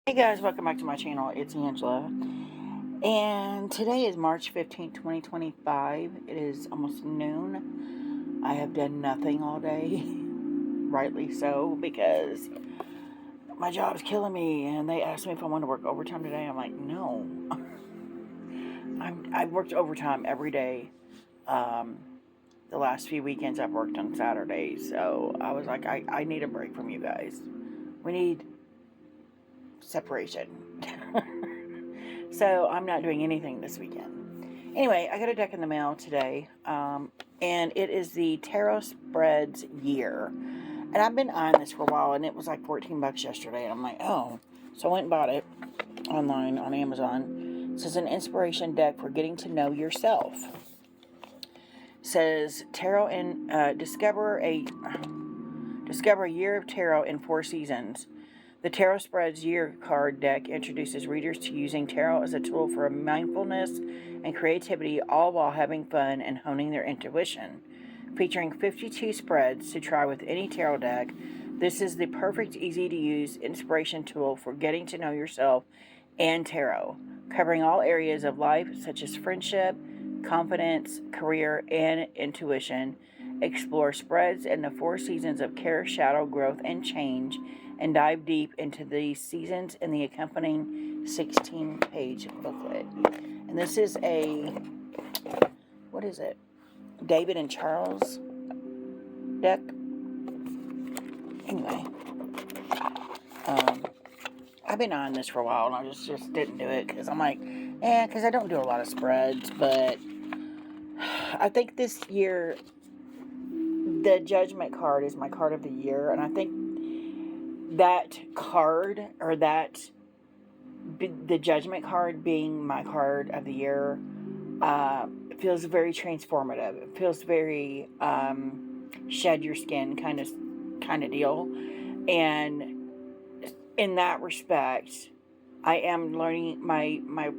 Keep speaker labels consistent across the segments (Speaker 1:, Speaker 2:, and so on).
Speaker 1: Hey guys, welcome back to my channel. It's Angela. And today is March 15th, 2025. It is almost noon. I have done nothing all day. Rightly so, because my job's killing me. And they asked me if I want to work overtime today. I'm like, no. I've worked overtime every day. Um, the last few weekends I've worked on Saturdays. So I was like, I need a break from you guys. We need separation. So I'm not doing anything this weekend. Anyway, I got a deck in the mail today, and it is the Tarot Spreads Year. And I've been eyeing this for a while, and it was like 14 bucks yesterday, and I'm like, oh. So I went and bought it online on Amazon. It says an inspiration deck for getting to know yourself. It says tarot and discover a year of tarot in 4 seasons. The Tarot Spreads Year card deck introduces readers to using tarot as a tool for mindfulness and creativity, all while having fun and honing their intuition. Featuring 52 spreads to try with any tarot deck, this is the perfect, easy-to-use inspiration tool for getting to know yourself and tarot, covering all areas of life such as friendship, confidence, career, and intuition. Explore spreads in the 4 seasons of care, shadow, growth, and change, and dive deep into these seasons in the accompanying 16-page booklet. And this is what is it? David and Charles deck. Anyway, I've been on this for a while, and I just didn't do it because I'm like, because I don't do a lot of spreads, but I think this year the Judgment card is my card of the year, and I think that card, or the Judgment card being my card of the year, feels very transformative. It feels very shed your skin kind of deal, and in that respect, I am learning. My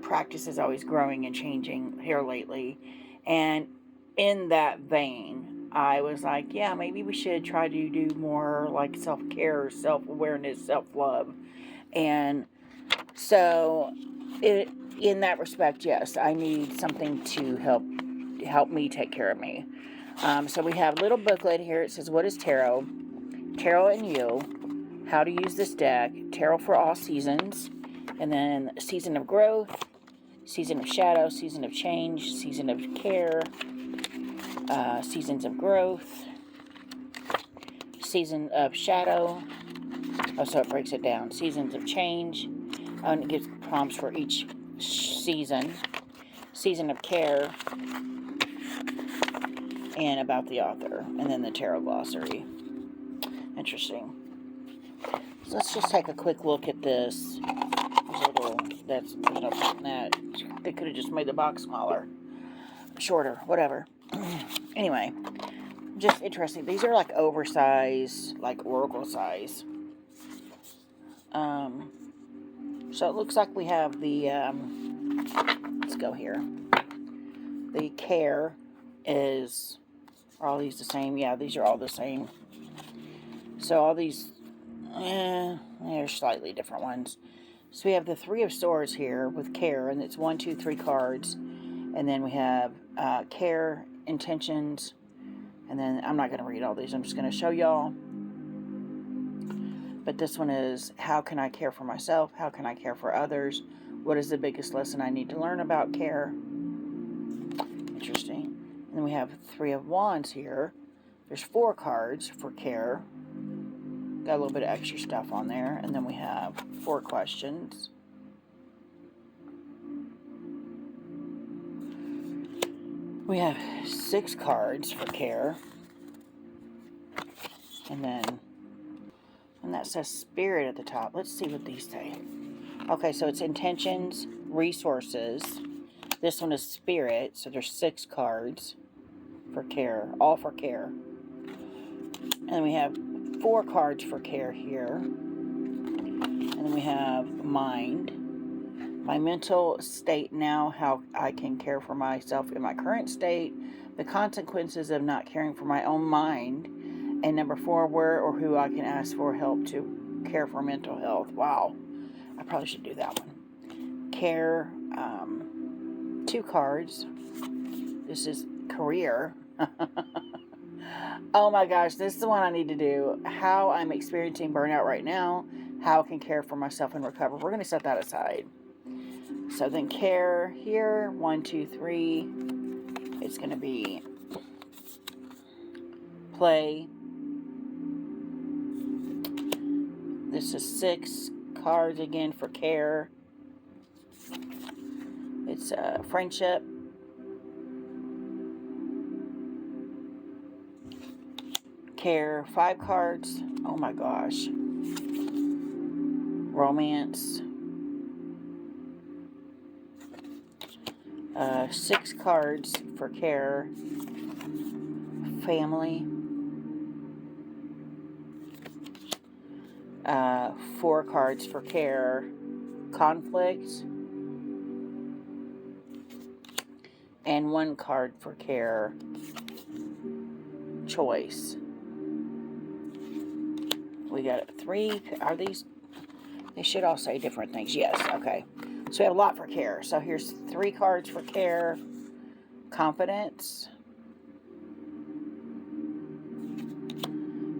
Speaker 1: practice is always growing and changing here lately, and in that vein, I was like, yeah, maybe we should try to do more like self-care, self-awareness, self-love. And so in that respect, yes, I need something to help me take care of me. So we have a little booklet here. It says, what is tarot? Tarot and you. How to use this deck. Tarot for all seasons. And then season of growth, season of shadow, season of change, season of care, seasons of growth, season of shadow. Oh, so it breaks it down. Seasons of change. And it gives prompts for each season. Season of care. And about the author. And then the tarot glossary. Interesting. So let's just take a quick look at this. There's no point in that. They could have just made the box smaller. Shorter. Whatever. Anyway. Just interesting. These are like oversized, like oracle size. So it looks like we have the, let's go here. The care are all these the same? Yeah, these are all the same. So all these, they're slightly different ones. So we have the 3 of Swords here with care, and it's 1, 2, 3 cards. And then we have care, intentions, and then I'm not going to read all these. I'm just going to show y'all. But this one is, how can I care for myself? How can I care for others? What is the biggest lesson I need to learn about care? Interesting. And then we have 3 of Wands here. There's 4 cards for care. Got a little bit of extra stuff on there. And then we have 4 questions. We have 6 cards for care. And that says Spirit at the top. Let's see what these say. Okay, so it's intentions, resources. This one is Spirit, so there's 6 cards for care, all for care. And then we have 4 cards for care here. And then we have Mind. My mental state now, how I can care for myself in my current state. The consequences of not caring for my own mind. And number 4, where or who I can ask for help to care for mental health. Wow. I probably should do that one. Care, 2 cards. This is career. Oh my gosh, this is the one I need to do. How I'm experiencing burnout right now. How I can care for myself and recover. We're going to set that aside. So then care here, 1, 2, 3. It's going to be play. This is 6 cards again for care. It's friendship. Care, 5 cards. Oh my gosh. Romance. 6 cards for care. Family. 4 cards for care. Conflict. And 1 card for care. Choice. We got 3. Are these? They should all say different things. Yes, okay. So we have a lot for care. So here's 3 cards for care. Confidence.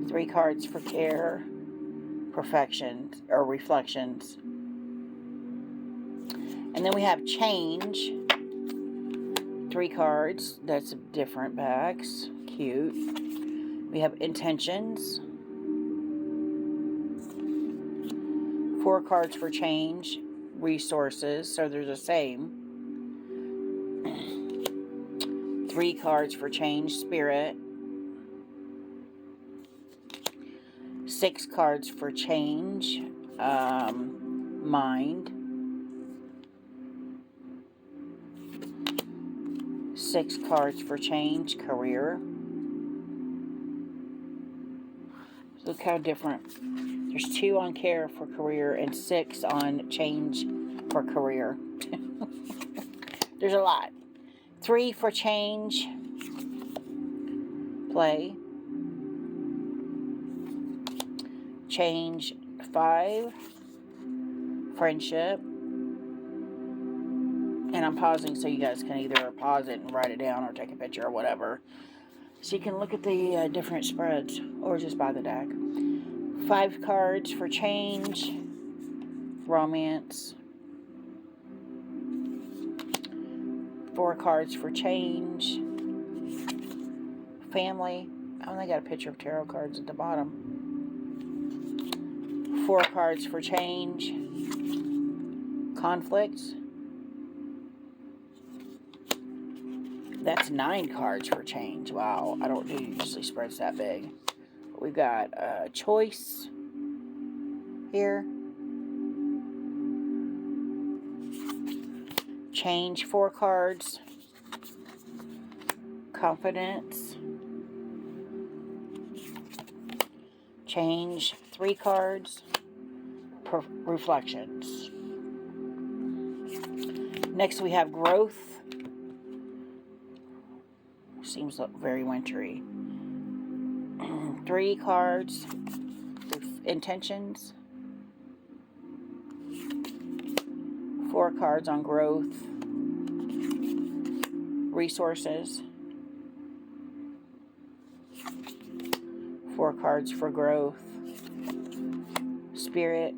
Speaker 1: 3 cards for care. Perfections or reflections. And then we have change. 3 cards. That's different backs. Cute. We have intentions. 4 cards for change. Resources. So they're the same. 3 cards for change. Spirit. 6 cards for change. Mind. 6 cards for change. Career. Look how different. There's 2 on care for career and 6 on change for career. There's a lot. 3 for change. Play. Change, 5. Friendship. And I'm pausing so you guys can either pause it and write it down or take a picture or whatever. So you can look at the different spreads or just buy the deck. 5 cards for change. Romance. 4 cards for change. Family. I only got a picture of tarot cards at the bottom. 4 cards for change. Conflict. That's 9 cards for change. Wow, I don't do usually spreads that big. But we've got choice here. Change, 4 cards. Confidence. Change, 3 cards. Reflections. Next we have growth. Seems very wintry. 3 cards. Intentions. 4 cards on growth. Resources. 4 cards for growth. Spirit.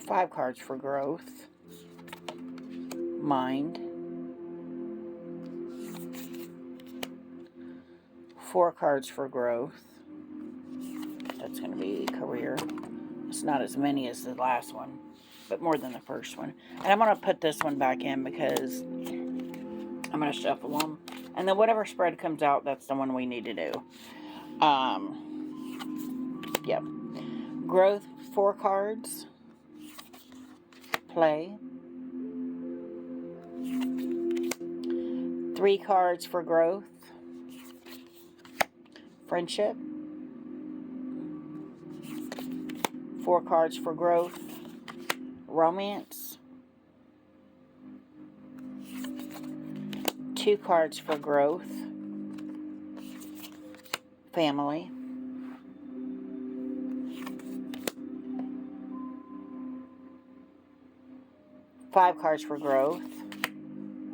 Speaker 1: 5 cards for growth. Mind. 4 cards for growth. That's going to be career. It's not as many as the last one, but more than the first one. And I'm going to put this one back in because I'm going to shuffle them. And then whatever spread comes out, that's the one we need to do. Yep. Growth, 4 cards. Play. 3 cards for growth. Friendship. 4 cards for growth. Romance. 2 cards for growth, family. 5 cards for growth,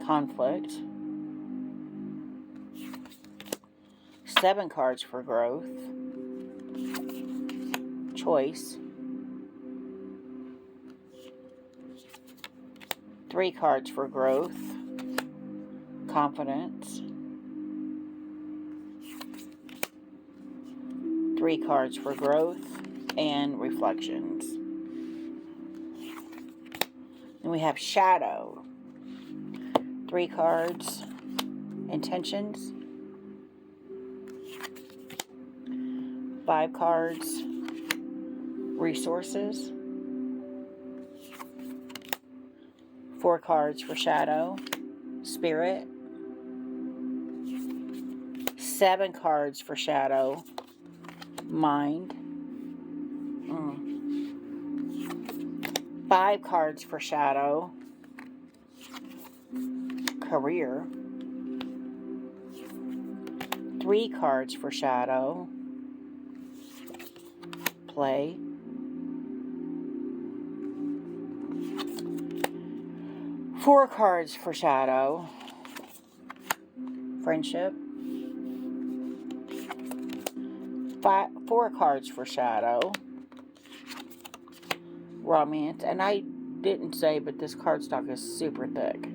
Speaker 1: conflict. 7 cards for growth, choice. 3 cards for growth, confidence. 3 cards for growth and reflections. And we have shadow. 3 cards, intentions. 5 cards, resources. 4 cards for shadow, spirit. 7 cards for shadow, mind. 5 cards for shadow, career. 3 cards for shadow, play. 4 cards for shadow, friendship. 4 cards for shadow, romance. And I didn't say, but this cardstock is super thick.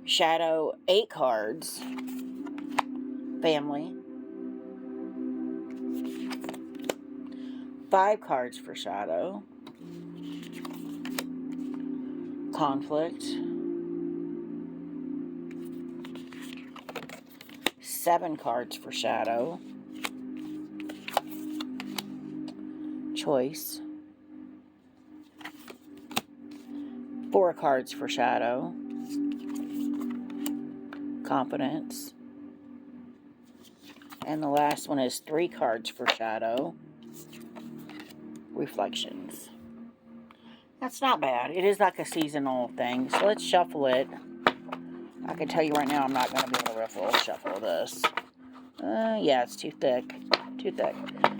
Speaker 1: Shadow, 8 cards, family. 5 cards for shadow, conflict. 7 cards for shadow, choice. 4 cards for shadow, confidence. And the last one is 3 cards for shadow, reflections. That's not bad. It is like a seasonal thing. So let's shuffle it. I can tell you right now I'm not going to be able to shuffle this. Yeah, it's too thick. Too thick.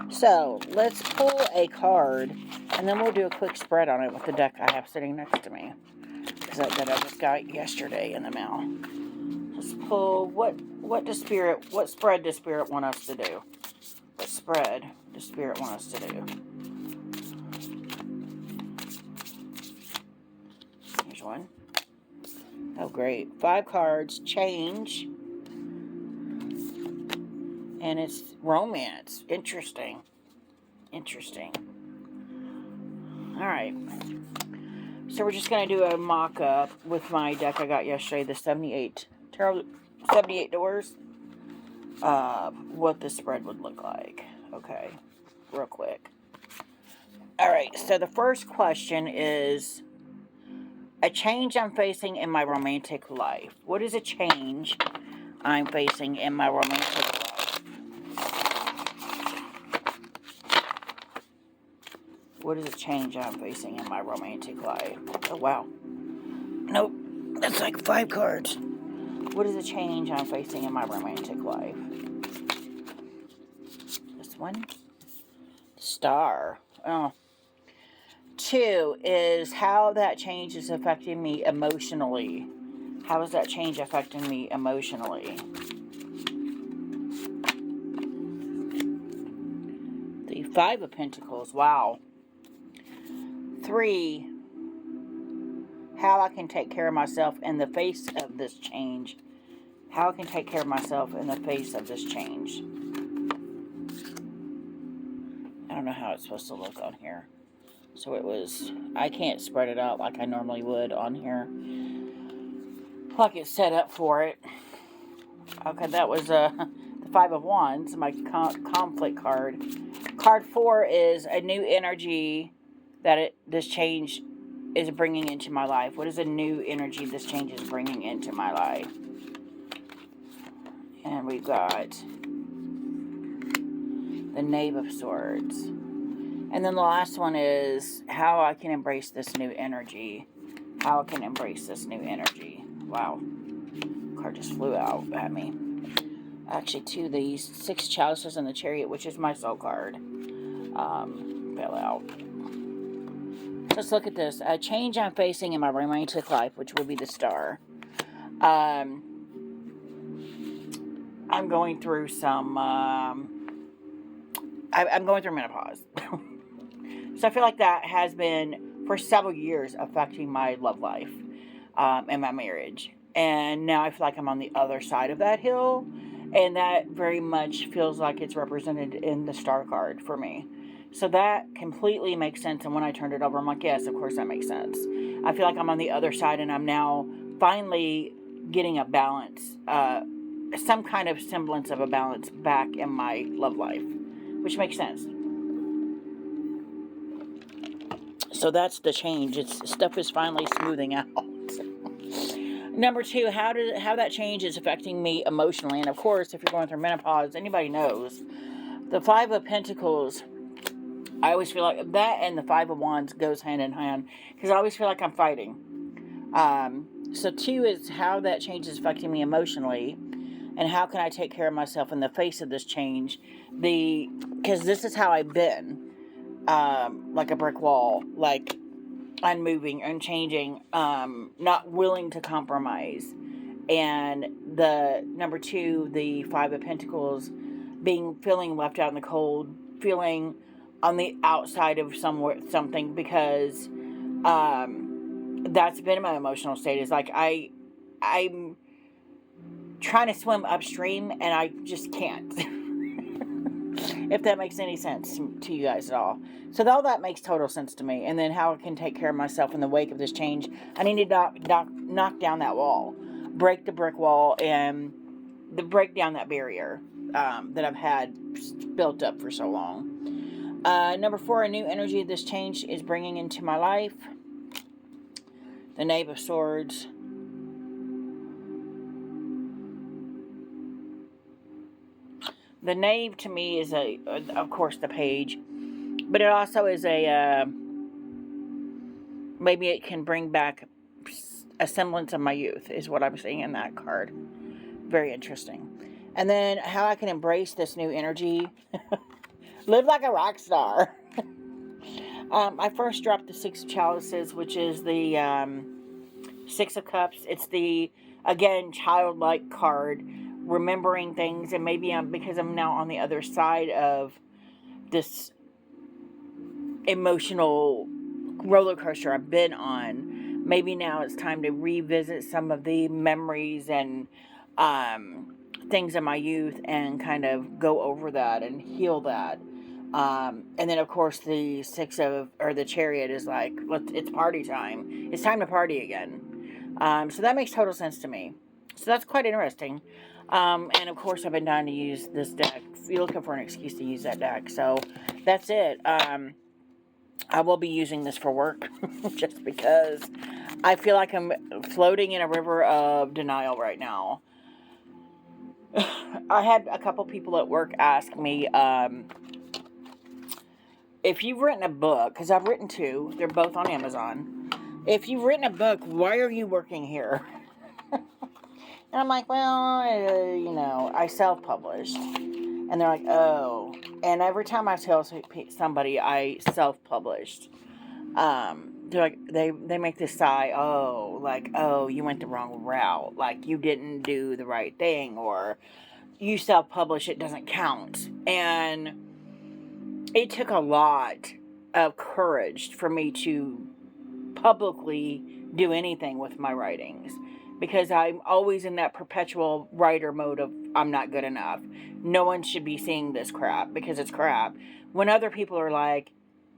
Speaker 1: So let's pull a card, and then we'll do a quick spread on it with the deck I have sitting next to me. That I just got yesterday in the mail. Let's pull, what spread does Spirit want us to do? What spread does Spirit want us to do? Here's one. Oh, great. 5 cards, change. And it's romance. Interesting. Interesting. Alright. So we're just going to do a mock-up with my deck I got yesterday, the 78 doors. What the spread would look like. Okay. Real quick. Alright, so the first question is a change I'm facing in my romantic life. What is a change I'm facing in my romantic life? What is a change I'm facing in my romantic life? Oh, wow. Nope. That's like 5 cards. What is a change I'm facing in my romantic life? This one. Star. Oh. 2 is how that change is affecting me emotionally. How is that change affecting me emotionally? The 5 of Pentacles. Wow. 3, how I can take care of myself in the face of this change. How I can take care of myself in the face of this change. I don't know how it's supposed to look on here. So it was, I can't spread it out like I normally would on here. Like it's set up for it. Okay, that was the 5 of Wands, my conflict card. Card 4 is a new energy that this change is bringing into my life. What is a new energy this change is bringing into my life? And we've got the Knave of Swords. And then the last one is how I can embrace this new energy. How I can embrace this new energy. Wow. Card just flew out at me. Actually, two, the Six Chalices and the Chariot, which is my soul card, fell out. Let's look at this. A change I'm facing in my romantic life, which would be the Star. I'm going through some, I'm going through menopause. So I feel like that has been, for several years, affecting my love life and my marriage. And now I feel like I'm on the other side of that hill. And that very much feels like it's represented in the Star card for me. So that completely makes sense. And when I turned it over, I'm like, yes, of course that makes sense. I feel like I'm on the other side and I'm now finally getting a balance, some kind of semblance of a balance back in my love life, which makes sense. So that's the change. Stuff is finally smoothing out. Number two, how that change is affecting me emotionally. And of course, if you're going through menopause, anybody knows. The Five of Pentacles, I always feel like that and the Five of Wands goes hand in hand. Because I always feel like I'm fighting. So two is how that change is affecting me emotionally. And how can I take care of myself in the face of this change? Because this is how I've been. Like a brick wall. Like unmoving, unchanging, not willing to compromise. And the number two, the Five of Pentacles, feeling left out in the cold, feeling on the outside of something, because that's been my emotional state. Is like I'm trying to swim upstream and I just can't. If that makes any sense to you guys at all. So all that makes total sense to me. And then how I can take care of myself in the wake of this change. I need to knock down that wall. Break the brick wall and break down that barrier that I've had built up for so long. Number four, a new energy this change is bringing into my life. The Knave of Swords. The Knave to me is of course, the Page, but it also is maybe it can bring back a semblance of my youth, is what I'm seeing in that card. Very interesting. And then how I can embrace this new energy. Live like a rock star. I first dropped the Six of Chalices, which is the Six of Cups. It's the, again, childlike card. Remembering things, and maybe because I'm now on the other side of this emotional roller coaster I've been on, maybe now it's time to revisit some of the memories and things of my youth and kind of go over that and heal that. And then of course the the Chariot is like, it's party time. It's time to party again. So that makes total sense to me. So that's quite interesting. And of course I've been dying to use this deck. You're looking for an excuse to use that deck. So that's it. I will be using this for work just because I feel like I'm floating in a river of denial right now. I had a couple people at work ask me, if you've written a book, because I've written two, they're both on Amazon. If you've written a book, why are you working here? And I'm like, well, I self-published. And they're like, oh. And every time I tell somebody I self-published, they're like, they make this sigh, oh, you went the wrong route. Like, you didn't do the right thing. Or, you self-publish, it doesn't count. And it took a lot of courage for me to publicly do anything with my writings. Because I'm always in that perpetual writer mode of, I'm not good enough. No one should be seeing this crap because it's crap. When other people are like,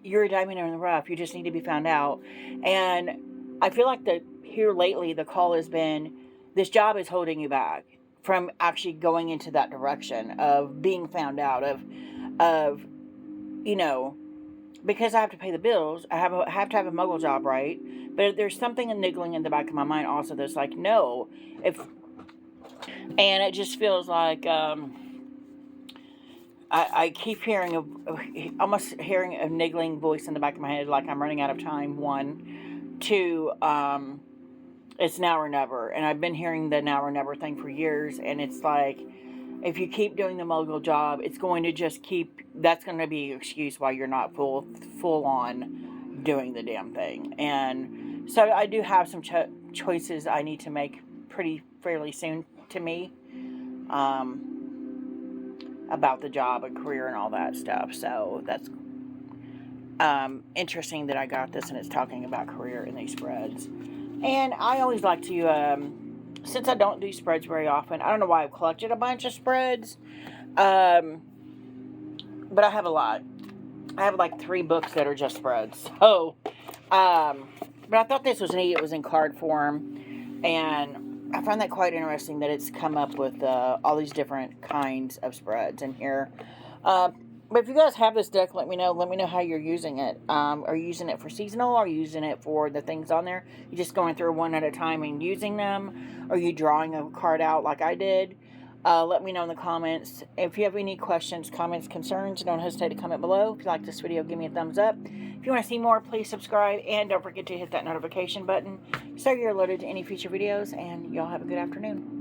Speaker 1: you're a diamond in the rough, you just need to be found out. And I feel like here lately, the call has been, this job is holding you back from actually going into that direction of being found out, of because I have to pay the bills, I have to have a muggle job, right? But there's something niggling in the back of my mind also that's like, no. And it just feels like I keep almost hearing a niggling voice in the back of my head, like I'm running out of time, one. Two, It's now or never. And I've been hearing the now or never thing for years. And it's like, if you keep doing the mogul job, it's going to just keep, that's going to be your excuse why you're not full on doing the damn thing. And so I do have some choices I need to make fairly soon to me, about the job and career and all that stuff. So that's interesting that I got this and it's talking about career in these spreads. And I always like to, since I don't do spreads very often, I don't know why I've collected a bunch of spreads, but I have a lot. I have like 3 books that are just spreads. So, but I thought this was neat. It was in card form, and I find that quite interesting that it's come up with all these different kinds of spreads in here. But if you guys have this deck, let me know. Let me know how you're using it. Are you using it for seasonal? Are you using it for the things on there? You just going through one at a time and using them? Are you drawing a card out like I did? Let me know in the comments. If you have any questions, comments, concerns, don't hesitate to comment below. If you like this video, give me a thumbs up. If you want to see more, please subscribe. And don't forget to hit that notification button so you're alerted to any future videos. And y'all have a good afternoon.